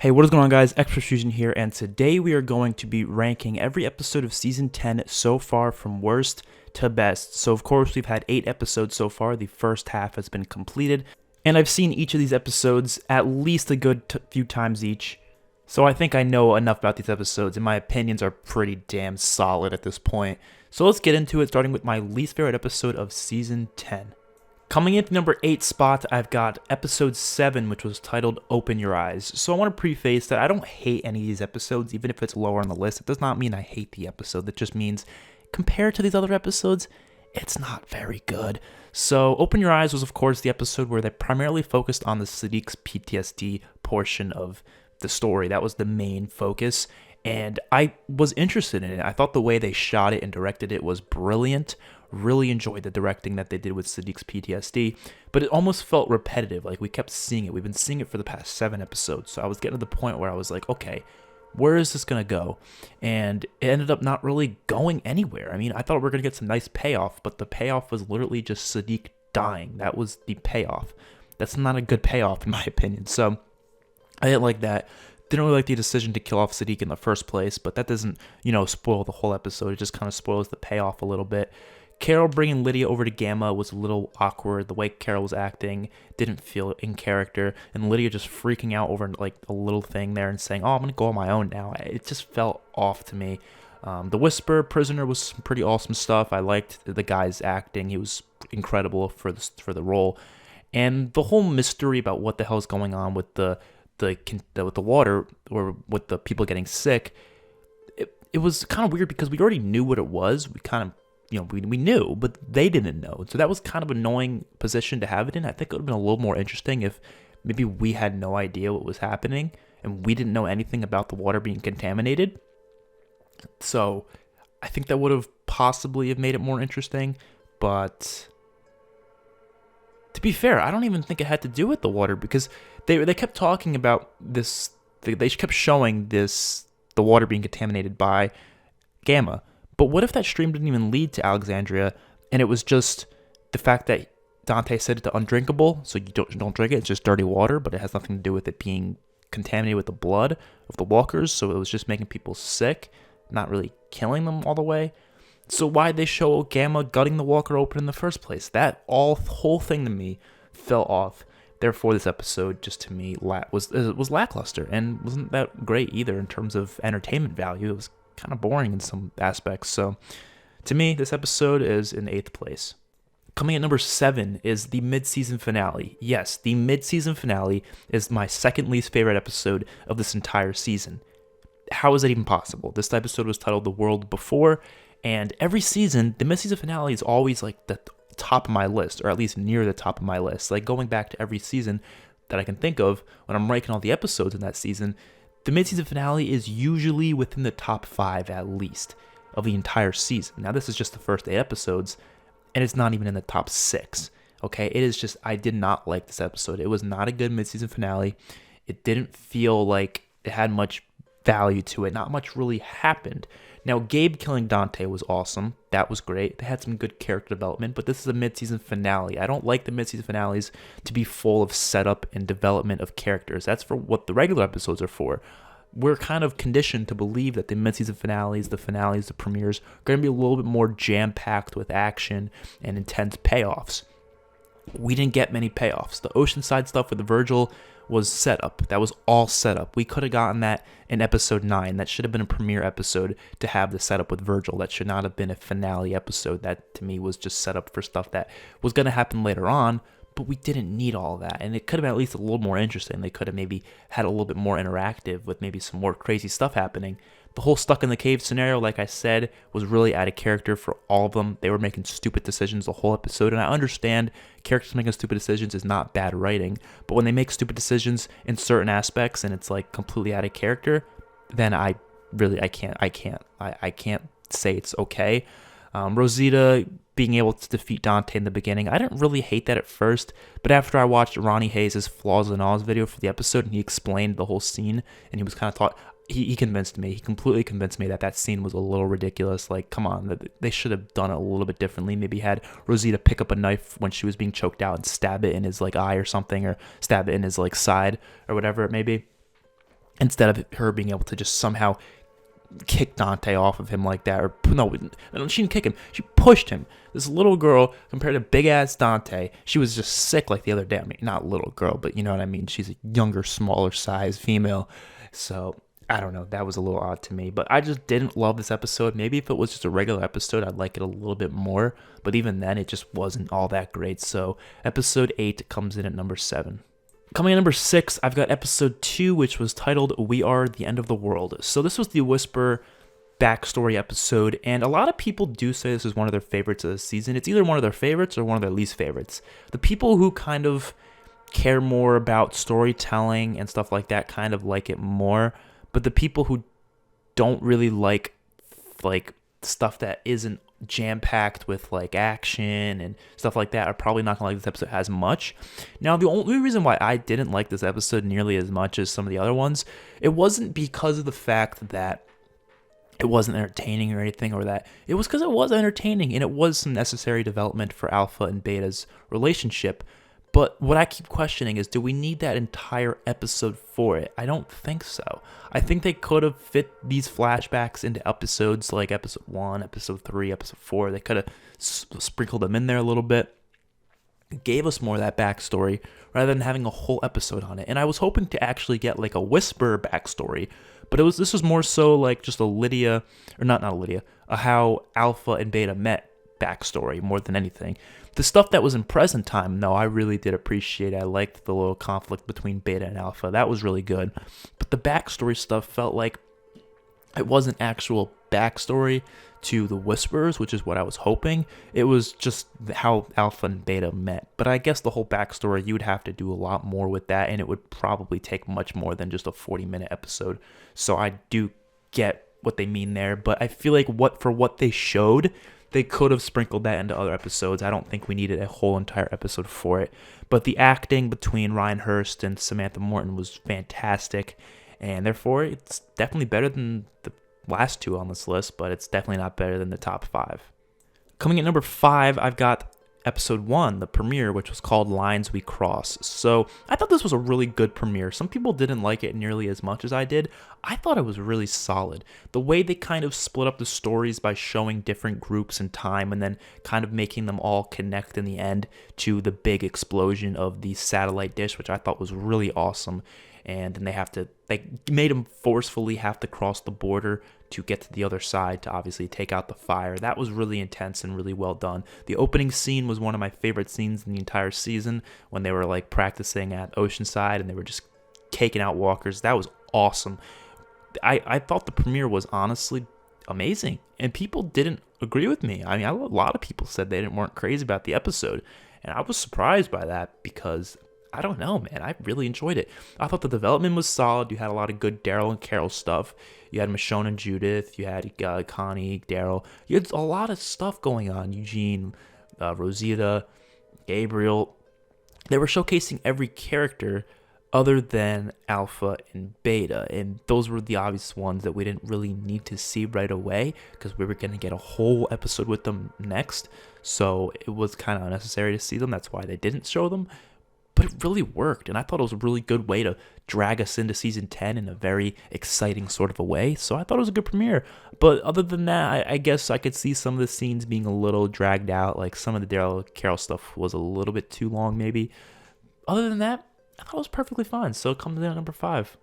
Hey, what is going on, guys? XpertFusion here, and today we are going to be ranking every episode of Season 10 so far from worst to best. So, of course, we've had 8 episodes so far. The first half has been completed, and I've seen each of these episodes at least a good few times each. So I think I know enough about these episodes, and my opinions are pretty damn solid at this point. So let's get into it, starting with my least favorite episode of Season 10. Coming in at the number 8 spot, I've got episode 7, which was titled Open Your Eyes. So I want to preface that I don't hate any of these episodes, even if it's lower on the list. It does not mean I hate the episode. That just means, compared to these other episodes, it's not very good. So Open Your Eyes was, of course, the episode where they primarily focused on the Sadiq's PTSD portion of the story. That was the main focus, and I was interested in it. I thought the way they shot it and directed it was brilliant. Really enjoyed the directing that they did with Sadiq's PTSD, but it almost felt repetitive. Like, we kept seeing it. We've been seeing it for the past 7 episodes. So I was getting to the point where I was like, okay, where is this going to go? And it ended up not really going anywhere. I mean, I thought we were going to get some nice payoff, but the payoff was literally just Sadiq dying. That was the payoff. That's not a good payoff, in my opinion. So I didn't like that. Didn't really like the decision to kill off Sadiq in the first place, but that doesn't, spoil the whole episode. It just kind of spoils the payoff a little bit. Carol bringing Lydia over to Gamma was a little awkward. The way Carol was acting didn't feel in character, and Lydia just freaking out over like a little thing there and saying, "Oh, I'm gonna go on my own now." It just felt off to me. The Whisper Prisoner was some pretty awesome stuff. I liked the guy's acting; he was incredible for the role, and the whole mystery about what the hell is going on with the water or with the people getting sick. It was kind of weird because we already knew what it was. We kind of we knew, but they didn't know. So that was kind of an annoying position to have it in. I think it would have been a little more interesting if maybe we had no idea what was happening and we didn't know anything about the water being contaminated. So I think that would have possibly have made it more interesting. But to be fair, I don't even think it had to do with the water, because they kept talking about this. They kept showing the water being contaminated by Gamma. But what if that stream didn't even lead to Alexandria, and it was just the fact that Dante said it's undrinkable, so you don't drink it, it's just dirty water, but it has nothing to do with it being contaminated with the blood of the walkers, so it was just making people sick, not really killing them all the way. So why'd they show Gamma gutting the walker open in the first place? That whole thing to me fell off. Therefore, this episode just to me was lackluster and wasn't that great either in terms of entertainment value. It was kind of boring in some aspects. So to me, this episode is in 8th place. Coming at number 7 is the mid-season finale. Yes, the mid-season finale is my second least favorite episode of this entire season. How is that even possible? This episode was titled The World Before, and every season, the mid-season finale is always like the top of my list, or at least near the top of my list. Like, going back to every season that I can think of, when I'm ranking all the episodes in that season, the mid-season finale is usually within the top 5 at least of the entire season. Now, this is just the first 8 episodes, and it's not even in the top 6. Okay, it is just, I did not like this episode. It was not a good mid-season finale. It didn't feel like it had much value to it. Not much really happened. Now, Gabe killing Dante was awesome. That was great. They had some good character development, but this is a mid-season finale. I don't like the mid-season finales to be full of setup and development of characters. That's for what the regular episodes are for. We're kind of conditioned to believe that the mid-season finales, the premieres, are going to be a little bit more jam-packed with action and intense payoffs. We didn't get many payoffs. The Oceanside stuff with Virgil was set up. That was all set up. We could have gotten that in episode 9. That should have been a premiere episode to have the setup with Virgil. That should not have been a finale episode. That, to me, was just set up for stuff that was going to happen later on, but we didn't need all that. And it could have been at least a little more interesting. They could have maybe had a little bit more interactive with maybe some more crazy stuff happening. The whole stuck in the cave scenario, like I said, was really out of character for all of them. They were making stupid decisions the whole episode, and I understand characters making stupid decisions is not bad writing, but when they make stupid decisions in certain aspects and it's like completely out of character, then I can't say it's okay. Rosita being able to defeat Dante in the beginning, I didn't really hate that at first, but after I watched Ronnie Hayes' Flaws and Alls video for the episode, and he explained the whole scene, and he was kind of taught, he convinced me. He completely convinced me that scene was a little ridiculous. Like, come on, they should have done it a little bit differently. Maybe had Rosita pick up a knife when she was being choked out and stab it in his like eye or something, or stab it in his like side or whatever it may be. instead of her being able to just somehow kick Dante off of him like that. Or no, she didn't kick him. She pushed him. This little girl, compared to big-ass Dante, she was just sick like the other day. I mean, not little girl, but you know what I mean. She's a younger, smaller size female. So, I don't know. That was a little odd to me. But I just didn't love this episode. Maybe if it was just a regular episode, I'd like it a little bit more. But even then, it just wasn't all that great. So, episode 8 comes in at number 7. Coming in number 6, I've got episode 2, which was titled We Are the End of the World. So this was the Whisper backstory episode, and a lot of people do say this is one of their favorites of the season. It's either one of their favorites or one of their least favorites. The people who kind of care more about storytelling and stuff like that kind of like it more, but the people who don't really like stuff that isn't jam-packed with like action and stuff like that are probably not gonna like this episode as much. Now, the only reason why I didn't like this episode nearly as much as some of the other ones, it wasn't because of the fact that it wasn't entertaining or anything, or that it was because it was entertaining and it was some necessary development for Alpha and Beta's relationship. But what I keep questioning is, do we need that entire episode for it? I don't think so. I think they could have fit these flashbacks into episodes like episode 1, episode 3, episode 4. They could have sprinkled them in there a little bit. It gave us more of that backstory rather than having a whole episode on it. And I was hoping to actually get like a Whisper backstory, but this was more so like just a Lydia, or not Lydia, a how Alpha and Beta met backstory more than anything. The stuff that was in present time, though, I really did appreciate. I liked the little conflict between Beta and Alpha. That was really good. But the backstory stuff felt like it wasn't actual backstory to the Whisperers, which is what I was hoping. It was just how Alpha and Beta met. But I guess the whole backstory, you would have to do a lot more with that, and it would probably take much more than just a 40-minute episode. So I do get what they mean there, but I feel like for what they showed, they could have sprinkled that into other episodes. I don't think we needed a whole entire episode for it. But the acting between Ryan Hurst and Samantha Morton was fantastic, and therefore it's definitely better than the last two on this list, but it's definitely not better than the top 5. Coming at number 5, I've got episode 1, the premiere, which was called Lines We Cross. So I thought this was a really good premiere. Some people didn't like it nearly as much as I did. I thought it was really solid. The way they kind of split up the stories by showing different groups in time and then kind of making them all connect in the end to the big explosion of the satellite dish, which I thought was really awesome. And then they made them forcefully have to cross the border to get to the other side to obviously take out the fire. That was really intense and really well done. The opening scene was one of my favorite scenes in the entire season, when they were like practicing at Oceanside and they were just taking out walkers. That was awesome. I thought the premiere was honestly amazing, and people didn't agree with me. I mean, a lot of people said they weren't crazy about the episode, and I was surprised by that because I don't know, man. I really enjoyed it. I thought the development was solid. You had a lot of good Daryl and Carol stuff. You had Michonne and Judith. You had Connie, Daryl. You had a lot of stuff going on. Eugene, Rosita, Gabriel. They were showcasing every character other than Alpha and Beta, and those were the obvious ones that we didn't really need to see right away because we were going to get a whole episode with them next, so it was kind of unnecessary to see them. That's why they didn't show them, but it really worked, and I thought it was a really good way to drag us into Season 10 in a very exciting sort of a way, so I thought it was a good premiere. But other than that, I guess I could see some of the scenes being a little dragged out, like some of the Daryl Carol stuff was a little bit too long maybe. Other than that, I thought it was perfectly fine, so it comes in at number 5.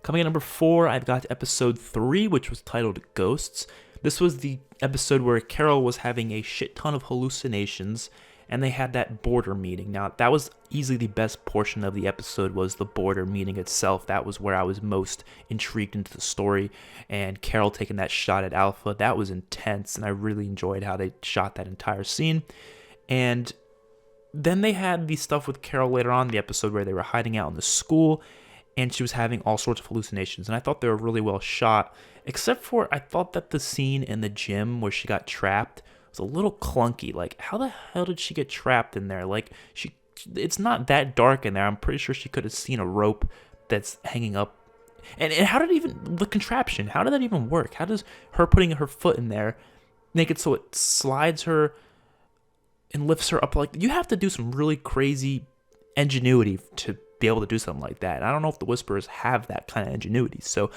Coming in at number 4, I've got episode 3, which was titled Ghosts. This was the episode where Carol was having a shit ton of hallucinations, and they had that border meeting. Now, that was easily the best portion of the episode, was the border meeting itself. That was where I was most intrigued into the story, and Carol taking that shot at Alpha, that was intense, and I really enjoyed how they shot that entire scene. And then they had the stuff with Carol later on in the episode where they were hiding out in the school, and she was having all sorts of hallucinations, and I thought they were really well shot, except for I thought that the scene in the gym where she got trapped was a little clunky. Like, how the hell did she get trapped in there? Like, it's not that dark in there. I'm pretty sure she could have seen a rope that's hanging up. And how did the contraption, how did that even work? How does her putting her foot in there make it so it slides her and lifts her up? Like, you have to do some really crazy ingenuity to be able to do something like that. And I don't know if the Whisperers have that kind of ingenuity. So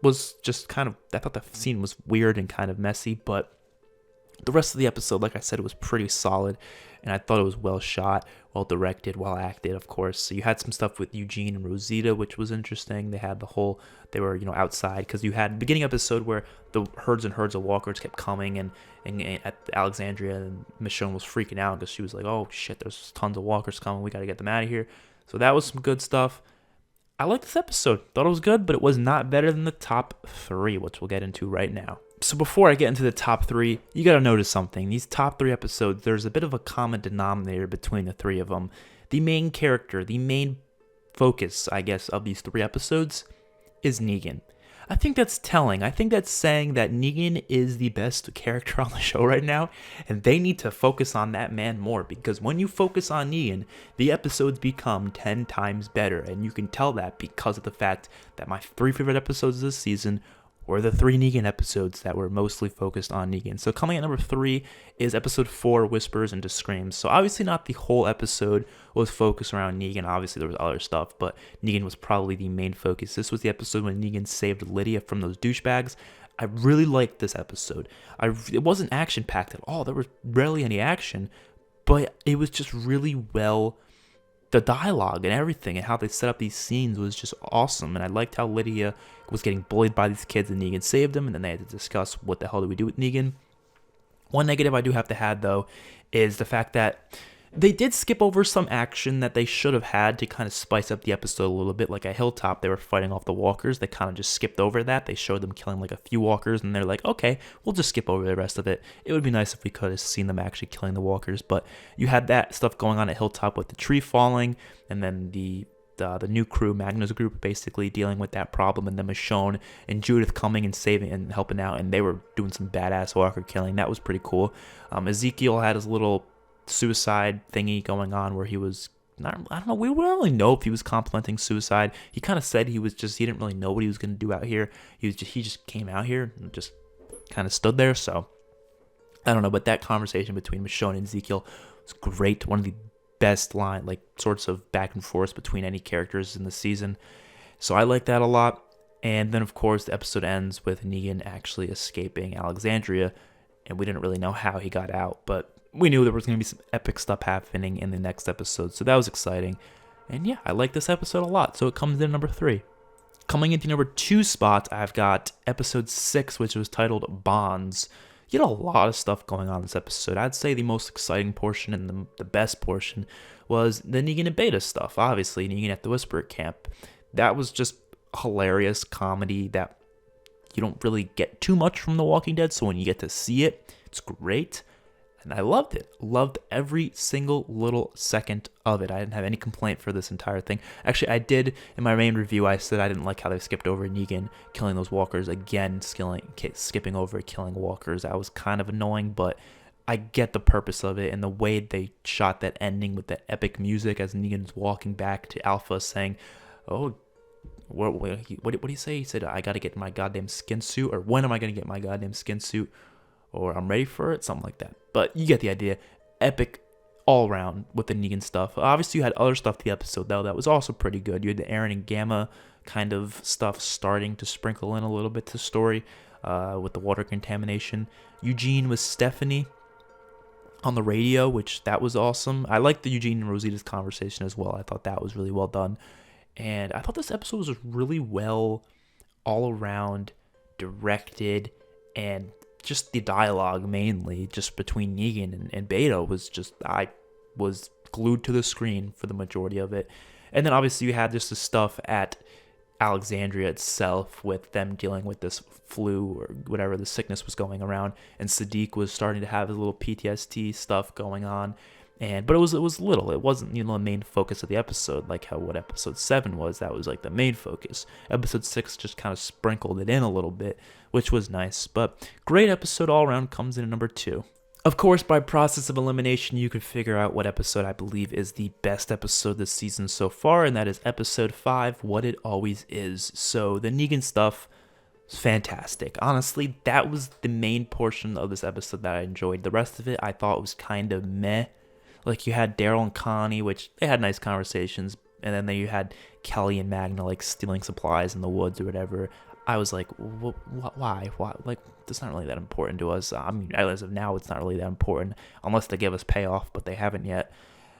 was just kind of, I thought the scene was weird and kind of messy, but the rest of the episode, like I said, was pretty solid, and I thought it was well shot, well directed, well acted, of course. So you had some stuff with Eugene and Rosita, which was interesting. They had they were, outside, because you had the beginning episode where the herds and herds of walkers kept coming, and at Alexandria, and Michonne was freaking out because she was like, oh shit, there's tons of walkers coming, we got to get them out of here. So that was some good stuff. I liked this episode. Thought it was good, but it was not better than the top 3, which we'll get into right now. So before I get into the top 3, you got to notice something. These top 3 episodes, there's a bit of a common denominator between the 3 of them. The main character, the main focus, I guess, of these 3 episodes is Negan. I think that's telling. I think that's saying that Negan is the best character on the show right now, and they need to focus on that man more, because when you focus on Negan, the episodes become 10 times better, and you can tell that because of the fact that my 3 favorite episodes this season were the 3 Negan episodes that were mostly focused on Negan. So coming at number 3 is episode 4, Whispers into Screams. So obviously not the whole episode was focused around Negan. Obviously there was other stuff, but Negan was probably the main focus. This was the episode when Negan saved Lydia from those douchebags. I really liked this episode. It wasn't action-packed at all. There was barely any action, but it was just really well. The dialogue and everything and how they set up these scenes was just awesome. And I liked how Lydia was getting bullied by these kids and Negan saved them. And then they had to discuss what the hell do we do with Negan. One negative I do have to add, though, is the fact that they did skip over some action that they should have had to kind of spice up the episode a little bit. Like at Hilltop, they were fighting off the walkers. They kind of just skipped over that. They showed them killing like a few walkers, and they're like, okay, we'll just skip over the rest of it. It would be nice if we could have seen them actually killing the walkers. But you had that stuff going on at Hilltop with the tree falling, and then the new crew, Magna's group, basically dealing with that problem, and then Michonne and Judith coming and saving and helping out, and they were doing some badass walker killing. That was pretty cool. Ezekiel had his little suicide thingy going on where he was I don't know, we don't really know if he was complimenting suicide. He kind of said he didn't really know what he was going to do out here. He just came out here and just kind of stood there. So I don't know, but that conversation between Michonne and Ezekiel was great. One of the best sorts of back and forth between any characters in the season. So I like that a lot. And then of course the episode ends with Negan actually escaping Alexandria, and we didn't really know how he got out, but we knew there was going to be some epic stuff happening in the next episode, so that was exciting. And yeah, I like this episode a lot, so it comes in at number 3. Coming into number 2 spot, I've got episode 6, which was titled Bonds. You had a lot of stuff going on in this episode. I'd say the most exciting portion and the best portion was the Negan and Beta stuff. Obviously, Negan at the Whisperer camp. That was just hilarious comedy that you don't really get too much from The Walking Dead, so when you get to see it, it's great. And I loved it. Loved every single little second of it. I didn't have any complaint for this entire thing. Actually, I did, in my main review, I said I didn't like how they skipped over Negan killing those walkers again, skipping over killing walkers. That was kind of annoying, but I get the purpose of it, and the way they shot that ending with that epic music as Negan's walking back to Alpha saying, oh, what did he say? He said, I got to get my goddamn skin suit, or when am I going to get my goddamn skin suit? Or I'm ready for it, something like that. But you get the idea. Epic all around with the Negan stuff. Obviously, you had other stuff the episode, though, that was also pretty good. You had the Aaron and Gamma kind of stuff starting to sprinkle in a little bit to the story with the water contamination. Eugene with Stephanie on the radio, which that was awesome. I liked the Eugene and Rosita's conversation as well. I thought that was really well done. And I thought this episode was really well all around directed, and just the dialogue mainly just between Negan and Beta was just, I was glued to the screen for the majority of it. And then obviously you had just the stuff at Alexandria itself with them dealing with this flu or whatever the sickness was going around, and Sadiq was starting to have his little PTSD stuff going on. But it was little. It wasn't, the main focus of the episode, like what episode 7 was. That was like the main focus. Episode 6 just kind of sprinkled it in a little bit, which was nice. But great episode all around, comes in at number 2. Of course, by process of elimination, you could figure out what episode I believe is the best episode this season so far, and that is episode 5, What It Always Is. So the Negan stuff was fantastic. Honestly, that was the main portion of this episode that I enjoyed. The rest of it I thought was kind of meh. Like, you had Daryl and Connie, which they had nice conversations, then you had Kelly and Magna like stealing supplies in the woods or whatever. I was like, why? Like, that's not really that important to us. I mean, as of now, it's not really that important unless they give us payoff, but they haven't yet.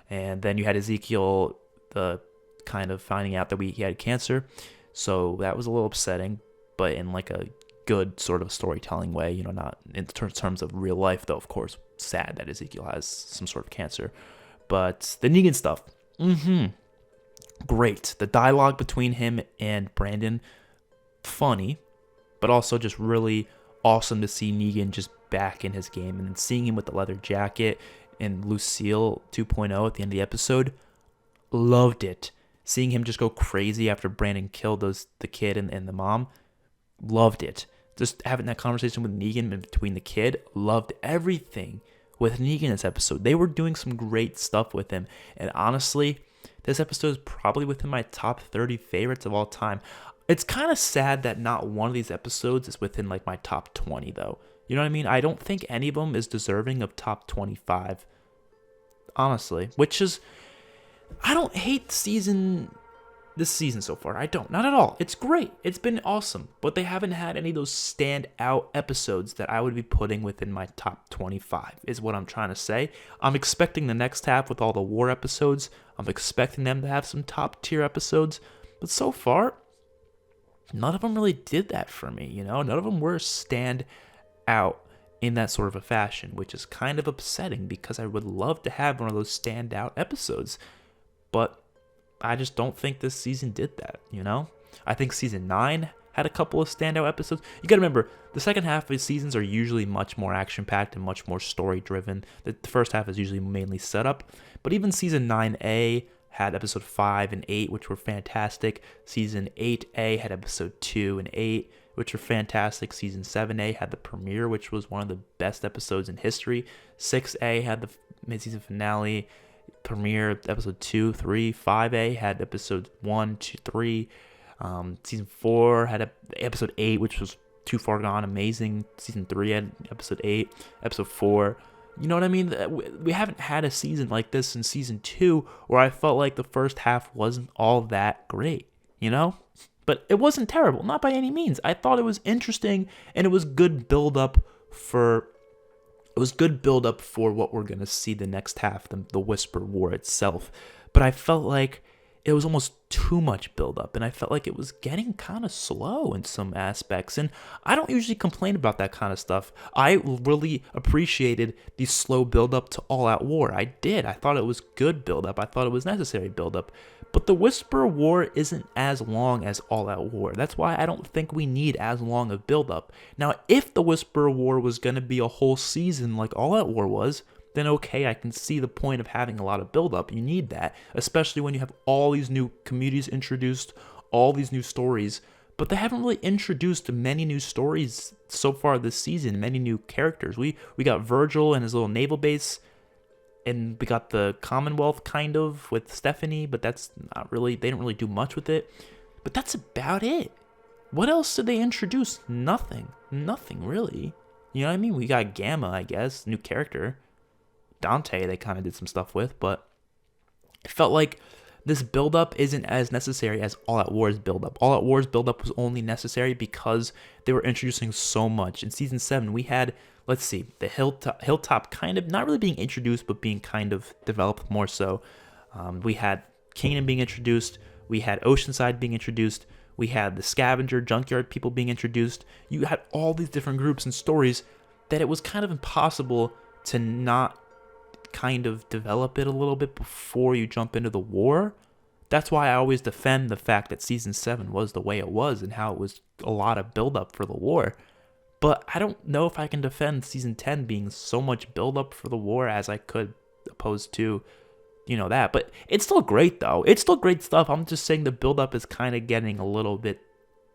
And then you had Ezekiel, the kind of finding out that he had cancer, so that was a little upsetting, but in like a good sort of storytelling way, you know, not in terms of real life, though. Of course, sad that Ezekiel has some sort of cancer. But the Negan stuff, great. The dialogue between him and Brandon, funny, but also just really awesome to see Negan just back in his game. And then seeing him with the leather jacket and Lucille 2.0 at the end of the episode, loved it. Seeing him just go crazy after Brandon killed the kid and the mom, loved it. Just having that conversation with Negan between the kid, loved everything with Negan this episode. They were doing some great stuff with him. And honestly, this episode is probably within my top 30 favorites of all time. It's kind of sad that not one of these episodes is within like my top 20 though. You know what I mean? I don't think any of them is deserving of top 25. Honestly, which is, I don't hate this season so far. I don't. Not at all. It's great. It's been awesome. But they haven't had any of those standout episodes that I would be putting within my top 25, is what I'm trying to say. I'm expecting the next half with all the war episodes. I'm expecting them to have some top tier episodes. But so far, none of them really did that for me, you know? None of them were stand out in that sort of a fashion, which is kind of upsetting because I would love to have one of those standout episodes. But I just don't think this season did that, you know? I think season 9 had a couple of standout episodes. You gotta remember, the second half of the seasons are usually much more action-packed and much more story-driven. The first half is usually mainly setup. But even season 9A had episode 5 and 8, which were fantastic. Season 8A had episode 2 and 8, which were fantastic. Season 7A had the premiere, which was one of the best episodes in history. 6A had the mid-season finale, premiere, episode 2, 3. 5A had episode 1, 2, 3. Season 4 had episode 8, which was Too Far Gone, amazing. Season 3 had episode 8. Episode 4, you know what I mean? We haven't had a season like this in season 2 where I felt like the first half wasn't all that great, you know? But it wasn't terrible, not by any means. I thought it was interesting, and it was good build up for what we're going to see the next half, the Whisper War itself. But I felt like it was almost too much build-up, and I felt like it was getting kind of slow in some aspects. And I don't usually complain about that kind of stuff. I really appreciated the slow build-up to All Out War. I did. I thought it was good build-up. I thought it was necessary build-up. But the Whisper War isn't as long as All Out War. That's why I don't think we need as long of build-up. Now, if the Whisper War was going to be a whole season like All Out War was, then okay, I can see the point of having a lot of build-up. You need that, especially when you have all these new communities introduced, all these new stories. But they haven't really introduced many new stories so far this season, many new characters. We got Virgil and his little naval base, and we got the Commonwealth kind of with Stephanie, but that's not really, they didn't really do much with it. But that's about it. What else did they introduce? Nothing really. You know what I mean? We got Gamma, I guess, new character. Dante, they kind of did some stuff with, but it felt like this build-up isn't as necessary as All Out War's build-up. All Out War's build-up was only necessary because they were introducing so much. In Season 7, we had, let's see, the Hilltop kind of, not really being introduced, but being kind of developed more so. We had Kanan being introduced. We had Oceanside being introduced. We had the Scavenger, Junkyard people being introduced. You had all these different groups and stories that it was kind of impossible to not kind of develop it a little bit before you jump into the war. That's why I always defend the fact that Season 7 was the way it was and how it was a lot of build-up for the war. But I don't know if I can defend Season 10 being so much build-up for the war as I could, opposed to, you know, that. But it's still great, though. It's still great stuff. I'm just saying the build-up is kind of getting a little bit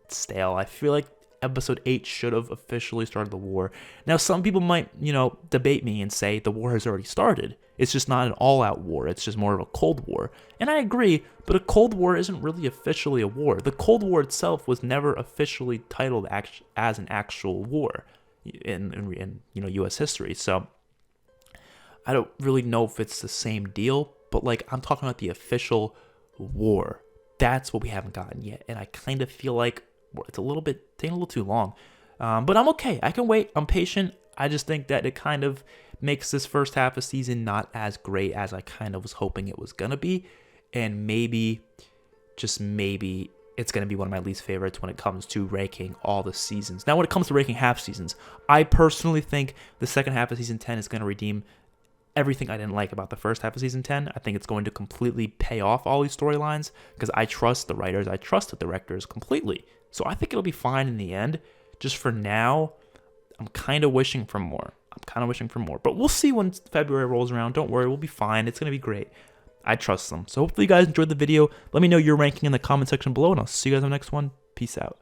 stale. I feel like Episode 8 should have officially started the war. Now, some people might, you know, debate me and say the war has already started. It's just not an all-out war. It's just more of a Cold War. And I agree, but a Cold War isn't really officially a war. The Cold War itself was never officially titled as an actual war in you know, U.S. history. So I don't really know if it's the same deal, but like I'm talking about the official war. That's what we haven't gotten yet, and I kind of feel like it's taking a little too long. But I'm okay. I can wait. I'm patient. I just think that it kind of makes this first half of season not as great as I kind of was hoping it was gonna be, and maybe, just maybe, it's going to be one of my least favorites when it comes to ranking all the seasons. Now, when it comes to ranking half seasons, I personally think the second half of season 10 is going to redeem everything I didn't like about the first half of season 10. I think it's going to completely pay off all these storylines because I trust the writers, I trust the directors completely. So I think it'll be fine in the end. Just for now, I'm kind of wishing for more. But we'll see when February rolls around. Don't worry, we'll be fine. It's going to be great. I trust them. So hopefully you guys enjoyed the video. Let me know your ranking in the comment section below, and I'll see you guys on the next one. Peace out.